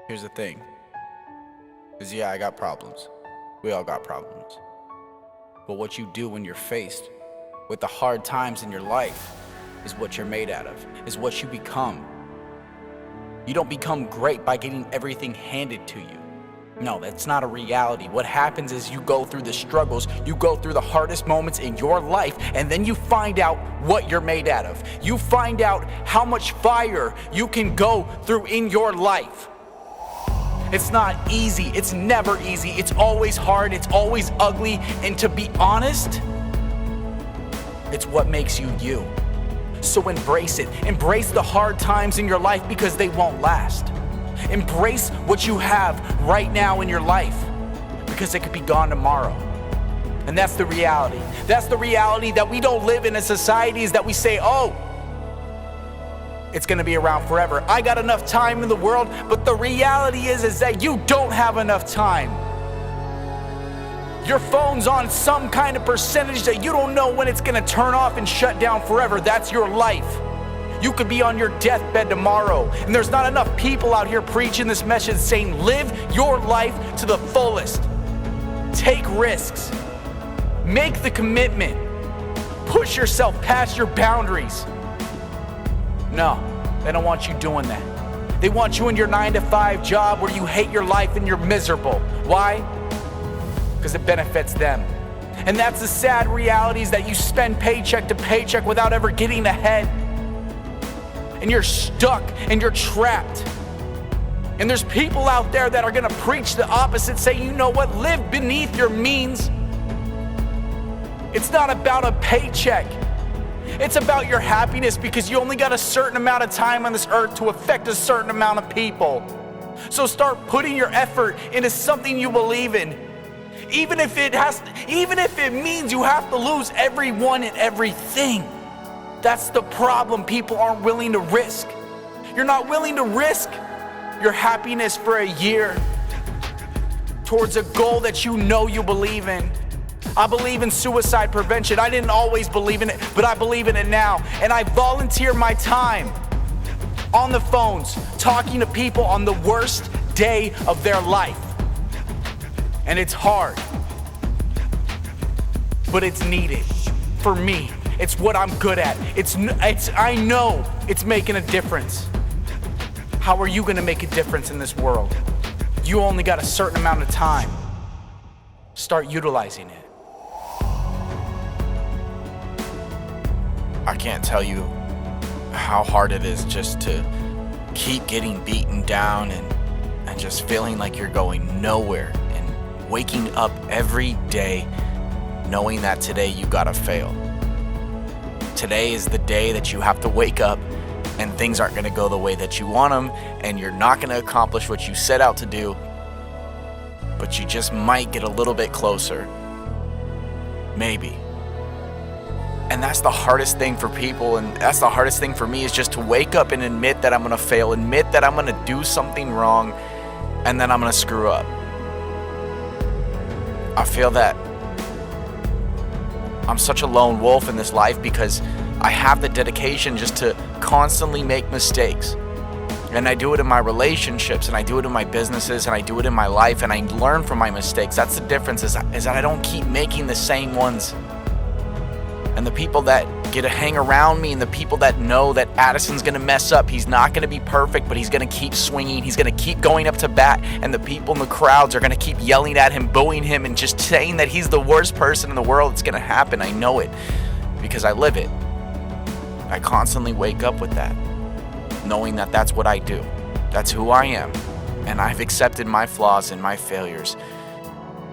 Here's the thing. Is yeah, I got problems. We all got problems. But what you do when you're faced with the hard times in your life is what you're made out of, is what you become. You don't become great by getting everything handed to you. No, that's not a reality. What happens is you go through the struggles, you go through the hardest moments in your life, and then you find out what you're made out of. You find out how much fire you can go through in your life. It's not easy. It's never easy. It's always hard. It's always ugly. And to be honest, it's what makes you you. So embrace it. Embrace the hard times in your life because they won't last. Embrace what you have right now in your life because it could be gone tomorrow. And that's the reality. That's the reality that we don't live in a society that we say, oh, it's gonna be around forever. I got enough time in the world, but the reality is that you don't have enough time. Your phone's on some kind of percentage that you don't know when it's gonna turn off and shut down forever. That's your life. You could be on your deathbed tomorrow, and there's not enough people out here preaching this message saying, live your life to the fullest. Take risks. Make the commitment. Push yourself past your boundaries. No, they don't want you doing that. They want you in your 9-to-5 job where you hate your life and you're miserable. Why? Because it benefits them. And that's the sad reality, is that you spend paycheck to paycheck without ever getting ahead. And you're stuck and you're trapped. And there's people out there that are gonna preach the opposite, say, you know what, live beneath your means. It's not about a paycheck. It's about your happiness, because you only got a certain amount of time on this earth to affect a certain amount of people. So start putting your effort into something you believe in. Even if it means you have to lose everyone and everything. That's the problem. People aren't willing to risk. You're not willing to risk your happiness for a year towards a goal that you know you believe in. I believe in suicide prevention. I didn't always believe in it, but I believe in it now. And I volunteer my time on the phones, talking to people on the worst day of their life. And it's hard, but it's needed for me. It's what I'm good at. I know it's making a difference. How are you gonna make a difference in this world? You only got a certain amount of time. Start utilizing it. I can't tell you how hard it is just to keep getting beaten down and just feeling like you're going nowhere, and waking up every day knowing that today you gotta fail. Today is the day that you have to wake up and things aren't gonna go the way that you want them, and you're not gonna accomplish what you set out to do, but you just might get a little bit closer. Maybe. And that's the hardest thing for people, and that's the hardest thing for me, is just to wake up and admit that I'm gonna fail, admit that I'm gonna do something wrong, and then I'm gonna screw up. I feel that I'm such a lone wolf in this life because I have the dedication just to constantly make mistakes. And I do it in my relationships, and I do it in my businesses, and I do it in my life, and I learn from my mistakes. That's the difference, is that I don't keep making the same ones. And the people that get to hang around me, and the people that know that Addison's gonna mess up, he's not gonna be perfect, but he's gonna keep swinging, he's gonna keep going up to bat, and the people in the crowds are gonna keep yelling at him, booing him, and just saying that he's the worst person in the world. It's gonna happen. I know it because I live it. I constantly wake up with that, knowing that that's what I do. That's who I am. And I've accepted my flaws and my failures.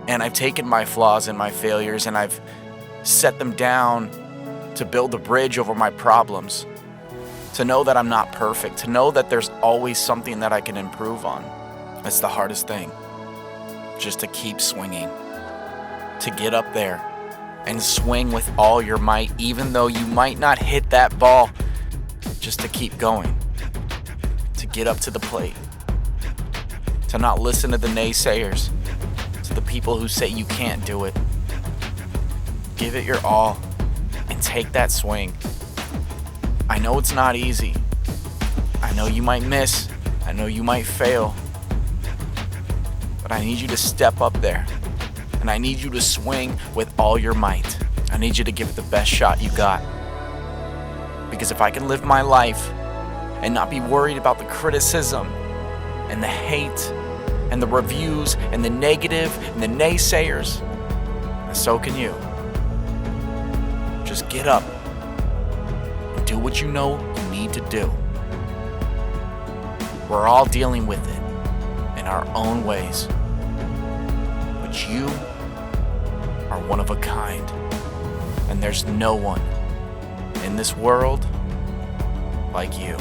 And I've taken my flaws and my failures, and I've set them down to build a bridge over my problems, to know that I'm not perfect, to know that there's always something that I can improve on. That's the hardest thing, just to keep swinging, to get up there and swing with all your might, even though you might not hit that ball, just to keep going, to get up to the plate, to not listen to the naysayers, to the people who say you can't do it. Give it your all and take that swing. I know it's not easy. I know you might miss. I know you might fail. But I need you to step up there. And I need you to swing with all your might. I need you to give it the best shot you got. Because if I can live my life and not be worried about the criticism and the hate and the reviews and the negative and the naysayers, and so can you. Just get up and do what you know you need to do. We're all dealing with it in our own ways. But you are one of a kind. And there's no one in this world like you.